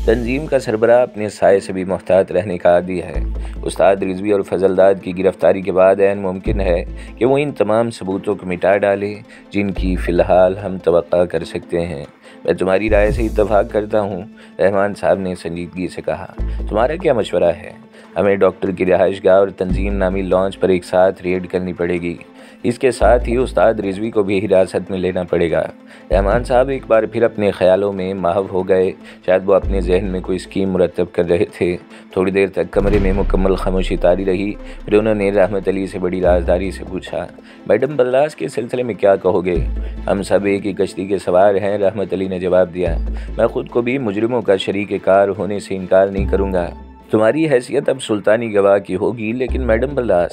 تنظیم کا سربراہ اپنے سائے سے بھی محتاط رہنے کا عادی ہے۔ استاد رضوی اور فضل داد کی گرفتاری کے بعد عین ممکن ہے کہ وہ ان تمام ثبوتوں کو مٹا ڈالے جن کی فی الحال ہم توقع کر سکتے ہیں۔ میں تمہاری رائے سے اتفاق کرتا ہوں، رحمان صاحب نے سنجیدگی سے کہا۔ تمہارا کیا مشورہ ہے؟ ہمیں ڈاکٹر کی رہائش گاہ اور تنظیم نامی لانچ پر ایک ساتھ ریڈ کرنی پڑے گی۔ اس کے ساتھ ہی استاد رضوی کو بھی حراست میں لینا پڑے گا۔ رحمان صاحب ایک بار پھر اپنے خیالوں میں محو ہو گئے۔ شاید وہ اپنے ذہن میں کوئی اسکیم مرتب کر رہے تھے۔ تھوڑی دیر تک کمرے میں مکمل خاموشی طاری رہی، پھر انہوں نے رحمت علی سے بڑی رازداری سے پوچھا، میڈم بلاس کے سلسلے میں کیا کہو گے؟ ہم سب ایک ہی کشتی کے سوار ہیں، رحمت علی نے جواب دیا۔ میں خود کو بھی مجرموں کا شریک کار ہونے سے انکار نہیں کروں گا۔ تمہاری حیثیت اب سلطانی گواہ کی ہوگی، لیکن میڈم بلاس،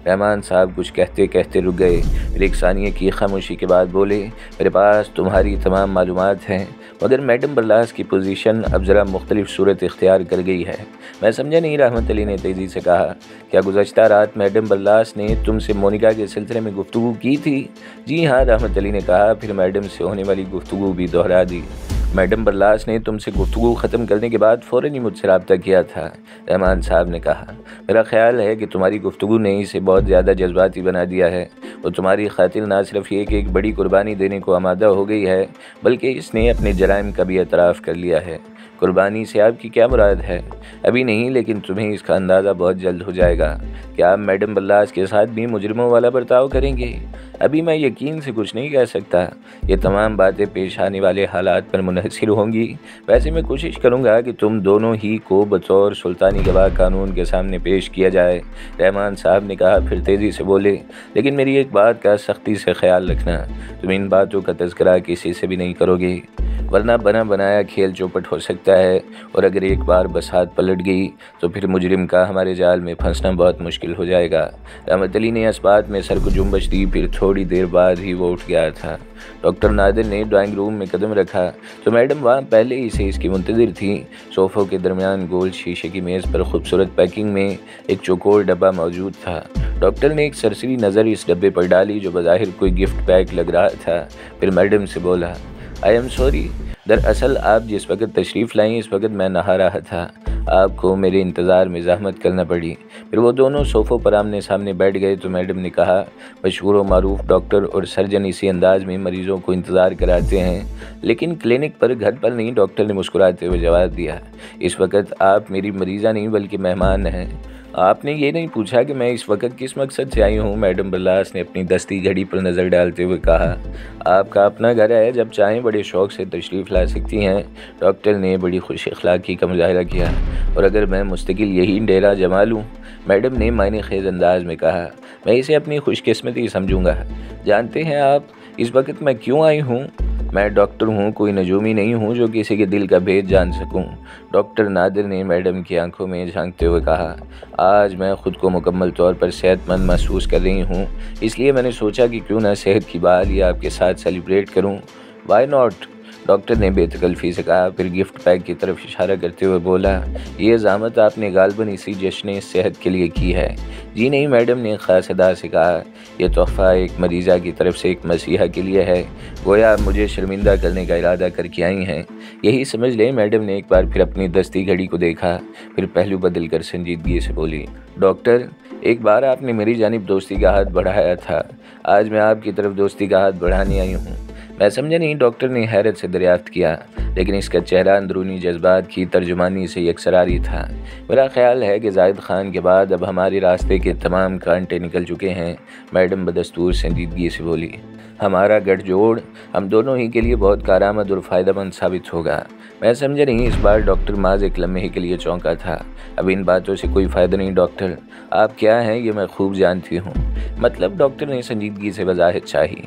رحمان صاحب کچھ کہتے کہتے رک گئے، پھر ایک ثانیے کی خاموشی کے بعد بولے، میرے پاس تمہاری تمام معلومات ہیں، مگر میڈم بلاس کی پوزیشن اب ذرا مختلف صورت اختیار کر گئی ہے۔ میں سمجھا نہیں، رحمت علی نے تیزی سے کہا۔ کیا گزشتہ رات میڈم بلاس نے تم سے مونیکا کے سلسلے میں گفتگو کی تھی؟ جی ہاں، رحمت علی نے کہا، پھر میڈم سے ہونے والی گفتگو بھی دہرا دی۔ میڈم بلاس نے تم سے گفتگو ختم کرنے کے بعد فوراً ہی مجھ سے رابطہ کیا تھا، رحمان صاحب نے کہا۔ میرا خیال ہے کہ تمہاری گفتگو نے اسے بہت زیادہ جذباتی بنا دیا ہے۔ وہ تمہاری خاطر نہ صرف یہ کہ ایک بڑی قربانی دینے کو آمادہ ہو گئی ہے، بلکہ اس نے اپنے جرائم کا بھی اعتراف کر لیا ہے۔ قربانی سے آپ کی کیا مراد ہے؟ ابھی نہیں، لیکن تمہیں اس کا اندازہ بہت جلد ہو جائے گا۔ کیا آپ میڈم بلاس کے ساتھ بھی مجرموں والا برتاؤ کریں گے؟ ابھی میں یقین سے کچھ نہیں کہہ سکتا۔ یہ تمام باتیں پیش آنے والے حالات پر منحصر ہوں گی۔ ویسے میں کوشش کروں گا کہ تم دونوں ہی کو بطور سلطانی گواہ قانون کے سامنے پیش کیا جائے، رحمان صاحب نے کہا، پھر تیزی سے بولے، لیکن میری ایک بات کا سختی سے خیال رکھنا، تم ان باتوں کا تذکرہ کسی سے بھی نہیں کرو گے، ورنہ بنا بنایا کھیل چوپٹ ہو سکتا ہے، اور اگر ایک بار بساط پلٹ گئی تو پھر مجرم کا ہمارے جال میں پھنسنا بہت مشکل ہو جائے گا۔ رحمت علی نے اس بات میں سر کو جنبش دی، پھر تھوڑی دیر بعد ہی وہ اٹھ گیا تھا۔ ڈاکٹر نادر نے ڈرائنگ روم میں قدم رکھا تو میڈم وہاں پہلے ہی سے اس کی منتظر تھی۔ صوفوں کے درمیان گول شیشے کی میز پر خوبصورت پیکنگ میں ایک چوکور ڈبہ موجود تھا۔ ڈاکٹر نے ایک سرسری نظر اس ڈبے پر ڈالی جو بظاہر کوئی گفٹ پیک لگ رہا تھا، پھر میڈم سے بولا، آئی ایم سوری، دراصل آپ جس وقت تشریف لائیں اس وقت میں نہا رہا تھا، آپ کو میرے انتظار میں زحمت کرنا پڑی۔ پھر وہ دونوں صوفوں پر آمنے سامنے بیٹھ گئے تو میڈم نے کہا، مشہور و معروف ڈاکٹر اور سرجن اسی انداز میں مریضوں کو انتظار کراتے ہیں، لیکن کلینک پر گھر پر نہیں، ڈاکٹر نے مسکراتے ہوئے جواب دیا۔ اس وقت آپ میری مریضہ نہیں بلکہ مہمان ہیں۔ آپ نے یہ نہیں پوچھا کہ میں اس وقت کس مقصد سے آئی ہوں، میڈم بلاس نے اپنی دستی گھڑی پر نظر ڈالتے ہوئے کہا۔ آپ کا اپنا گھر ہے، جب چاہیں بڑے شوق سے تشریف لا سکتی ہیں، ڈاکٹر نے بڑی خوش اخلاقی کا مظاہرہ کیا۔ اور اگر میں مستقل یہی ڈیرا جما لوں، میڈم نے معنی خیز انداز میں کہا، میں اسے اپنی خوش قسمتی سمجھوں گا۔ جانتے ہیں آپ اس وقت میں کیوں آئی ہوں؟ میں ڈاکٹر ہوں، کوئی نجومی نہیں ہوں جو کسی کے دل کا بھید جان سکوں، ڈاکٹر نادر نے میڈم کی آنکھوں میں جھانکتے ہوئے کہا۔ آج میں خود کو مکمل طور پر صحت مند محسوس کر رہی ہوں، اس لیے میں نے سوچا کہ کیوں نہ صحت کی بحالی آپ کے ساتھ سیلیبریٹ کروں۔ Y not? ڈاکٹر نے بے تکلفی سے کہا، پھر گفٹ پیک کی طرف اشارہ کرتے ہوئے بولا، یہ زحمت آپ نے غالباً اسی جشن صحت کے لیے کی ہے۔ جی نہیں، میڈم نے خاص ادا سے کہا، یہ تحفہ ایک مریضہ کی طرف سے ایک مسیحا کے لیے ہے، گویا آپ مجھے شرمندہ کرنے کا ارادہ کر کے آئی ہیں، یہی سمجھ لیں۔ میڈم نے ایک بار پھر اپنی دستی گھڑی کو دیکھا، پھر پہلو بدل کر سنجیدگی سے بولی، ڈاکٹر، ایک بار آپ نے میری جانب دوستی کا ہاتھ بڑھایا تھا، آج میں آپ کی طرف دوستی کا ہاتھ بڑھانے آئی ہوں۔ میں سمجھا نہیں، ڈاکٹر نے حیرت سے دریافت کیا، لیکن اس کا چہرہ اندرونی جذبات کی ترجمانی سے یکسراری تھا۔ میرا خیال ہے کہ زاہد خان کے بعد اب ہمارے راستے کے تمام کانٹے نکل چکے ہیں، میڈم بدستور سنجیدگی سے بولی۔ ہمارا گٹھ جوڑ ہم دونوں ہی کے لیے بہت کارآمد اور فائدہ مند ثابت ہوگا۔ میں سمجھا نہیں، اس بار ڈاکٹر محض ایک لمحے کے لیے چونکا تھا۔ اب ان باتوں سے کوئی فائدہ نہیں ڈاکٹر، آپ کیا ہیں یہ میں خوب جانتی ہوں۔ مطلب؟ ڈاکٹر نے سنجیدگی سے وضاحت چاہی۔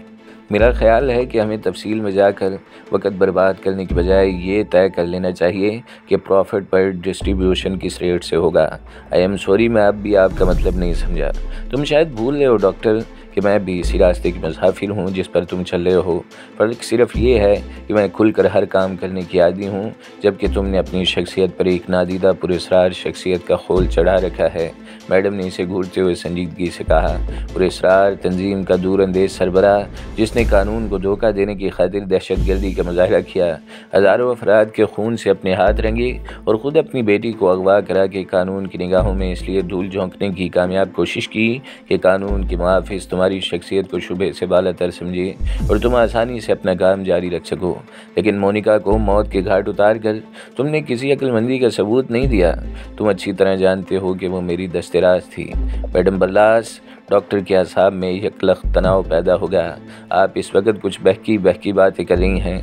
میرا خیال ہے کہ ہمیں تفصیل میں جا کر وقت برباد کرنے کی بجائے یہ طے کر لینا چاہیے کہ پروفٹ پر ڈسٹریبیوشن کس ریٹ سے ہوگا۔ آئی ایم سوری، میں اب بھی آپ کا مطلب نہیں سمجھا۔ تم شاید بھول رہے ہو ڈاکٹر کہ میں بھی اسی راستے کی مسافر ہوں جس پر تم چل رہے ہو۔ فرق صرف یہ ہے کہ میں کھل کر ہر کام کرنے کی عادی ہوں، جبکہ تم نے اپنی شخصیت پر ایک نادیدہ پراسرار شخصیت کا خول چڑھا رکھا ہے۔ میڈم نے اسے گھورتے ہوئے سنجیدگی سے کہا۔ پراسرار تنظیم کا دور اندیش سربراہ، جس نے قانون کو دھوکہ دینے کی خاطر دہشت گردی کا مظاہرہ کیا، ہزاروں افراد کے خون سے اپنے ہاتھ رنگے اور خود اپنی بیٹی کو اغوا کرا کے قانون کی نگاہوں میں اس لیے دھول جھونکنے کی کامیاب کوشش کی کہ قانون کے محافظ تمہاری شخصیت کو شبہ سے بالا تر سمجھے اور تم آسانی سے اپنا کام جاری رکھ سکو۔ لیکن مونیکا کو موت کے گھاٹ اتار کر تم نے کسی عقل مندی کا ثبوت نہیں دیا۔ تم اچھی طرح جانتے ہو کہ وہ میری دست راست تھی۔ میڈم برلاس، ڈاکٹر کے اعصاب میں یکلخت تناؤ پیدا ہو گیا۔ آپ اس وقت کچھ بہکی باتیں کر رہی ہیں۔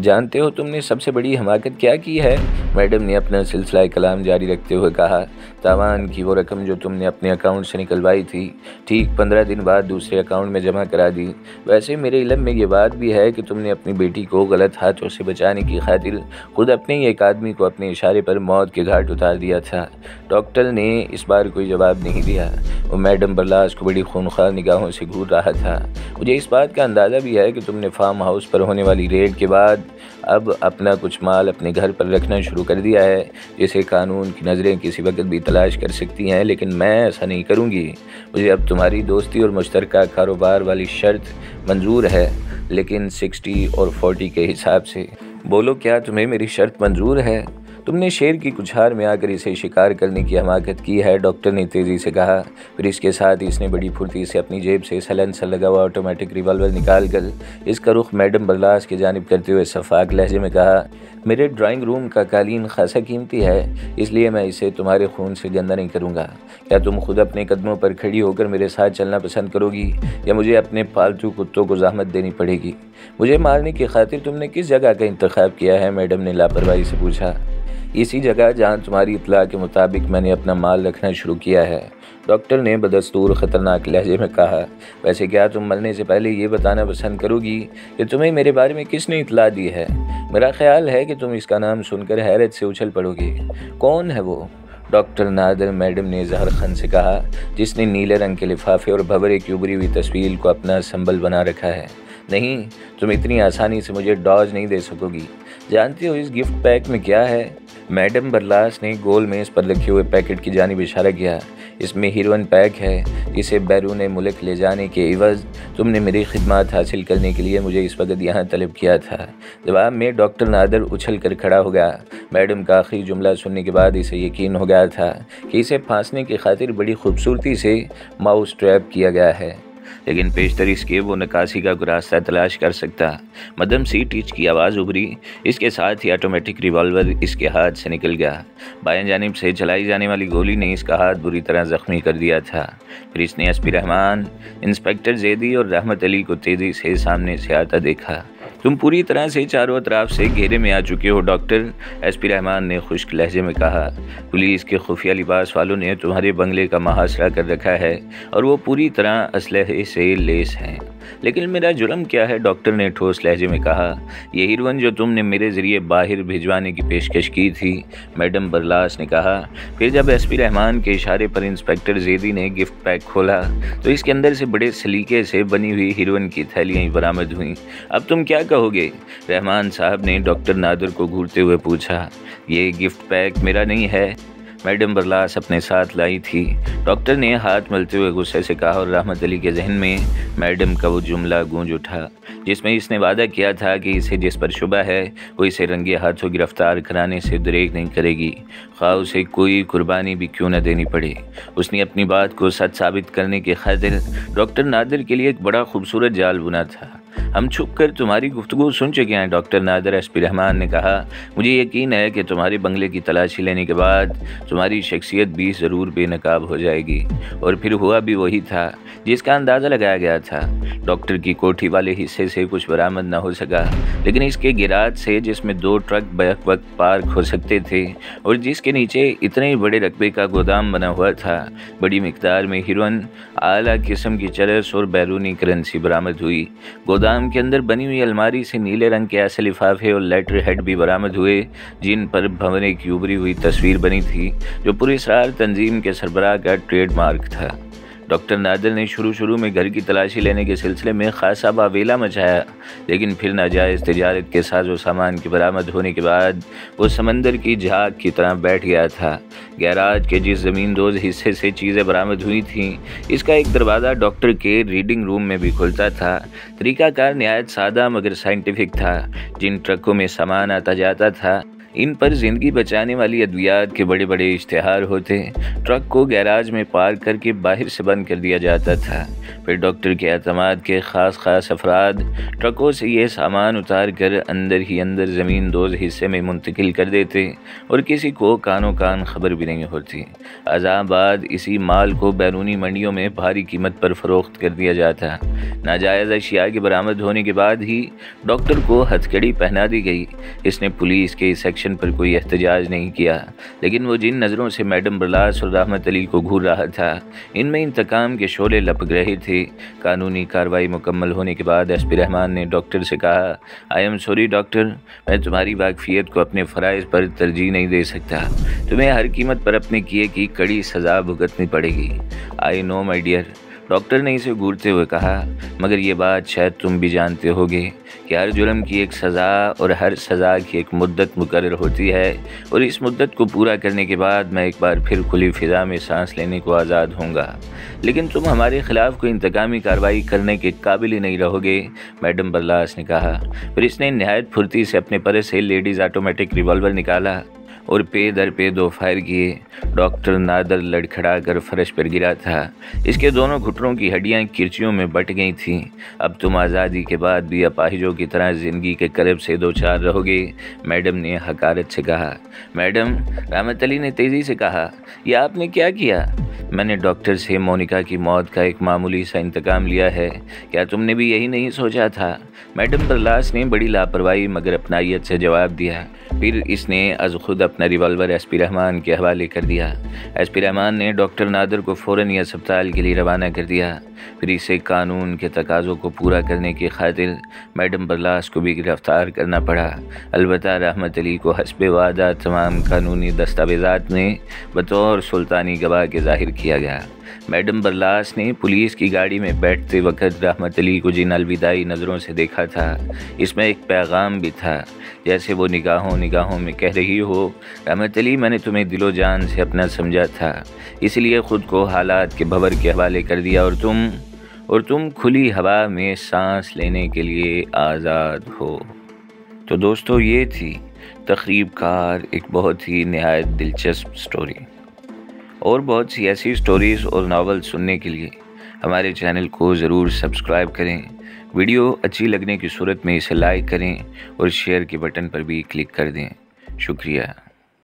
جانتے ہو تم نے سب سے بڑی حماقت کیا کی ہے؟ میڈم نے اپنا سلسلہ کلام جاری رکھتے ہوئے کہا۔ تاوان کی وہ رقم جو تم نے اپنے اکاؤنٹ سے نکلوائی تھی، ٹھیک 15 دن بعد دوسرے اکاؤنٹ میں جمع کرا دی۔ ویسے میرے علم میں یہ بات بھی ہے کہ تم نے اپنی بیٹی کو غلط ہاتھوں سے بچانے کی خاطر خود اپنے ہی ایک آدمی کو اپنے اشارے پر موت کے گھاٹ اتار دیا تھا۔ ڈاکٹر نے اس بار کوئی جواب نہیں دیا۔ وہ میڈم برلاس کو بڑی خونخوار نگاہوں سے گھور رہا تھا۔ مجھے اس بات کا اندازہ بھی ہے کہ تم نے فارم ہاؤس پر ہونے والی ریڈ کے بعد اب اپنا کچھ مال اپنے گھر پر رکھنا شروع کر دیا ہے، جسے قانون کی نظریں کسی وقت بھی تلاش کر سکتی ہیں، لیکن میں ایسا نہیں کروں گی۔ مجھے اب تمہاری دوستی اور مشترکہ کاروبار والی شرط منظور ہے، لیکن 60 اور 40 کے حساب سے۔ بولو، کیا تمہیں میری شرط منظور ہے؟ تم نے شیر کی کچھار میں آ کر اسے شکار کرنے کی حماقت کی ہے، ڈاکٹر نے تیزی سے کہا۔ پھر اس کے ساتھ اس نے بڑی پھرتی سے اپنی جیب سے سلنسر لگا ہوا آٹومیٹک ریوالور نکال کر اس کا رخ میڈم برلاس کی جانب کرتے ہوئے شفاق لہجے میں کہا۔ میرے ڈرائنگ روم کا قالین خاصا قیمتی ہے، اس لیے میں اسے تمہارے خون سے گندا نہیں کروں گا۔ کیا تم خود اپنے قدموں پر کھڑی ہو کر میرے ساتھ چلنا پسند کرو گی، یا مجھے اپنے پالتو کتوں کو زحمت دینی پڑے گی؟ مجھے مارنے کی خاطر تم نے کس جگہ کا انتخاب کیا ہے؟ میڈم نے لاپرواہی سے پوچھا۔ اسی جگہ جہاں تمہاری اطلاع کے مطابق میں نے اپنا مال رکھنا شروع کیا ہے، ڈاکٹر نے بدستور خطرناک لہجے میں کہا۔ ویسے کیا تم مرنے سے پہلے یہ بتانا پسند کرو گی کہ تمہیں میرے بارے میں کس نے اطلاع دی ہے؟ میرا خیال ہے کہ تم اس کا نام سن کر حیرت سے اچھل پڑو گے۔ کون ہے وہ؟ ڈاکٹر نادر، میڈم نے ظہر خان سے کہا، جس نے نیلے رنگ کے لفافے اور بھورے کی ابری ہوئی تصویر کو اپنا سنبل بنا رکھا ہے۔ نہیں، تم اتنی آسانی سے مجھے ڈاج نہیں دے سکو گی۔ جانتے ہو اس گفٹ پیک میں کیا ہے؟ میڈم برلاس نے گول میز پر رکھے ہوئے پیکٹ کی جانب اشارہ کیا۔ اس میں ہیروئن پیک ہے، جسے بیرون ملک لے جانے کے عوض تم نے میری خدمات حاصل کرنے کے لیے مجھے اس وقت یہاں طلب کیا تھا۔ جواب میں ڈاکٹر نادر اچھل کر کھڑا ہو گیا۔ میڈم کا آخری جملہ سننے کے بعد اسے یقین ہو گیا تھا کہ اسے پھانسنے کی خاطر بڑی خوبصورتی سے ماؤس ٹریپ کیا گیا ہے، لیکن پیشتر اس کے وہ نکاسی کا کوئی راستہ تلاش کر سکتا۔ مدم سی ٹیچ کی آواز ابھری، اس کے ساتھ ہی آٹومیٹک ریوالور اس کے ہاتھ سے نکل گیا۔ بائیں جانب سے چلائی جانے والی گولی نے اس کا ہاتھ بری طرح زخمی کر دیا تھا۔ پھر اس نے ایس پی رحمان، انسپکٹر زیدی اور رحمت علی کو تیزی سے سامنے سے آتا دیکھا۔ تم پوری طرح سے چاروں اطراف سے گھیرے میں آ چکے ہو ڈاکٹر، ایس پی رحمان نے خشک لہجے میں کہا۔ پولیس کے خفیہ لباس والوں نے تمہارے بنگلے کا محاصرہ کر رکھا ہے اور وہ پوری طرح اسلحے سے لیس ہیں۔ لیکن میرا جرم کیا ہے؟ ڈاکٹر نے ٹھوس لہجے میں کہا۔ یہ ہیروئن جو تم نے میرے ذریعے باہر بھجوانے کی پیشکش کی تھی، میڈم برلاس نے کہا۔ پھر جب ایس پی رحمان کے اشارے پر انسپکٹر زیدی نے گفٹ پیک کھولا تو اس کے اندر سے بڑے سلیقے سے بنی ہوئی ہیروئن کی تھیلیاں برآمد ہوئیں۔ اب تم کیا کہو گے؟ رحمان صاحب نے ڈاکٹر نادر کو گھورتے ہوئے پوچھا۔ یہ گفٹ پیک میرا نہیں ہے، میڈم برلاس اپنے ساتھ لائی تھی، ڈاکٹر نے ہاتھ ملتے ہوئے غصے سے کہا، اور رحمت علی کے ذہن میں میڈم کا وہ جملہ گونج اٹھا جس میں اس نے وعدہ کیا تھا کہ اسے جس پر شبہ ہے وہ اسے رنگے ہاتھوں گرفتار کرانے سے دریغ نہیں کرے گی، خواہ اسے کوئی قربانی بھی کیوں نہ دینی پڑے۔ اس نے اپنی بات کو سچ ثابت کرنے کی خاطر ڈاکٹر نادر کے لیے ایک بڑا خوبصورت جال بنا تھا۔ ہم چھپ کر تمہاری گفتگو سن چکے ہیں ڈاکٹر نادر، ایس پی رحمان نے کہا۔ مجھے یقین ہے کہ تمہارے بنگلے کی تلاشی لینے کے بعد تمہاری شخصیت بھی ضرور بے نقاب ہو جائے گی، اور پھر ہوا بھی وہی تھا جس کا اندازہ لگایا گیا تھا۔ ڈاکٹر کی کوٹھی والے حصے سے کچھ برآمد نہ ہو سکا، لیکن اس کے گیراج سے، جس میں 2 ٹرک بیک وقت پارک ہو سکتے تھے اور جس کے نیچے اتنے بڑے رقبے کا گودام بنا ہوا تھا، بڑی مقدار میں ہیروئن، اعلیٰ قسم کی چرس اور بیرونی کرنسی برآمد ہوئی۔ گودام کے اندر بنی ہوئی الماری سے نیلے رنگ کے ایسے لفافے اور لیٹر ہیڈ بھی برآمد ہوئے جن پر بھنورے کی ابری ہوئی تصویر بنی تھی، جو پراسرار تنظیم کے سربراہ کا ٹریڈ مارک تھا۔ ڈاکٹر نادر نے شروع میں گھر کی تلاشی لینے کے سلسلے میں خاصا باویلا مچایا، لیکن پھر ناجائز تجارت کے ساز و سامان کے برآمد ہونے کے بعد وہ سمندر کی جھاگ کی طرح بیٹھ گیا تھا۔ گیراج کے جس زمین دوز حصے سے چیزیں برآمد ہوئی تھیں، اس کا ایک دروازہ ڈاکٹر کے ریڈنگ روم میں بھی کھلتا تھا۔ طریقہ کار نہایت سادہ مگر سائنٹیفک تھا۔ جن ٹرکوں میں سامان آتا جاتا تھا، ان پر زندگی بچانے والی ادویات کے بڑے بڑے اشتہار ہوتے۔ ٹرک کو گیراج میں پارک کر کے باہر سے بند کر دیا جاتا تھا۔ پھر ڈاکٹر کے اعتماد کے خاص افراد ٹرکوں سے یہ سامان اتار کر اندر ہی اندر زمین دوز حصے میں منتقل کر دیتے اور کسی کو کانوں کان خبر بھی نہیں ہوتی۔ ازاں بعد اسی مال کو بیرونی منڈیوں میں بھاری قیمت پر فروخت کر دیا جاتا۔ ناجائز اشیاء کے برآمد ہونے کے بعد ہی ڈاکٹر کو ہتھکڑی پہنا دی گئی۔ اس نے پولیس کے سیکشن پر کوئی احتجاج نہیں کیا، لیکن وہ جن نظروں سے میڈم برلاس اور رحمت علی کو گھور رہا تھا، ان میں انتقام کے شعلے لپک رہے تھے۔ قانونی کارروائی مکمل ہونے کے بعد ایس پی رحمان نے ڈاکٹر سے کہا، آئی ایم سوری ڈاکٹر، میں تمہاری واقفیت کو اپنے فرائض پر ترجیح نہیں دے سکتا۔ تمہیں ہر قیمت پر اپنے کیے کی کڑی سزا بھگتنی پڑے گی۔ آئی نو مائی ڈیئر، ڈاکٹر نے اسے گھورتے ہوئے کہا، مگر یہ بات شاید تم بھی جانتے ہوگے کہ ہر جرم کی ایک سزا اور ہر سزا کی ایک مدت مقرر ہوتی ہے، اور اس مدت کو پورا کرنے کے بعد میں ایک بار پھر کھلی فضا میں سانس لینے کو آزاد ہوں گا، لیکن تم ہمارے خلاف کوئی انتقامی کارروائی کرنے کے قابل ہی نہیں رہو گے، میڈم برلاس نے کہا۔ پھر اس نے نہایت پھرتی سے اپنے پرس سے لیڈیز آٹومیٹک ریوالور نکالا اور پے در پے 2 فائر کیے۔ ڈاکٹر نادر لڑکھڑا کر فرش پر گرا تھا۔ اس کے دونوں گھٹنوں کی ہڈیاں کرچیوں میں بٹ گئی تھیں۔ اب تم آزادی کے بعد بھی اپاہجوں کی طرح زندگی کے کرب سے دوچار رہو گے، میڈم نے حقارت سے کہا۔ میڈم، رحمت علی نے تیزی سے کہا، یہ آپ نے کیا کیا؟ میں نے ڈاکٹر سے مونیکا کی موت کا ایک معمولی سا انتقام لیا ہے، کیا تم نے بھی یہی نہیں سوچا تھا؟ میڈم برلاس نے بڑی لاپرواہی مگر اپنائیت سے جواب دیا۔ پھر اس نے از خود اپنا ریوالور ایس پی رحمان کے حوالے کر دیا۔ ایس پی رحمان نے ڈاکٹر نادر کو فوراً ہسپتال کے لیے روانہ کر دیا۔ پھر اسے قانون کے تقاضوں کو پورا کرنے کی خاطر میڈم برلاس کو بھی گرفتار کرنا پڑا۔ البتہ رحمت علی کو حسب وعدہ تمام قانونی دستاویزات میں بطور سلطانی گواہ کے ظاہر کیا گیا۔ میڈم برلاس نے پولیس کی گاڑی میں بیٹھتے وقت رحمت علی کو جن الوداعی نظروں سے دیکھا تھا، اس میں ایک پیغام بھی تھا، جیسے وہ نگاہوں میں کہہ رہی ہو، رحمت علی، میں نے تمہیں دل و جان سے اپنا سمجھا تھا، اس لیے خود کو حالات کے بھور کے حوالے کر دیا اور تم کھلی ہوا میں سانس لینے کے لیے آزاد ہو۔ تو دوستو، یہ تھی تخریب کار، ایک بہت ہی نہایت دلچسپ سٹوری۔ اور بہت سی ایسی سٹوریز اور ناول سننے کے لیے ہمارے چینل کو ضرور سبسکرائب کریں۔ ویڈیو اچھی لگنے کی صورت میں اسے لائک کریں اور شیئر کے بٹن پر بھی کلک کر دیں۔ شکریہ۔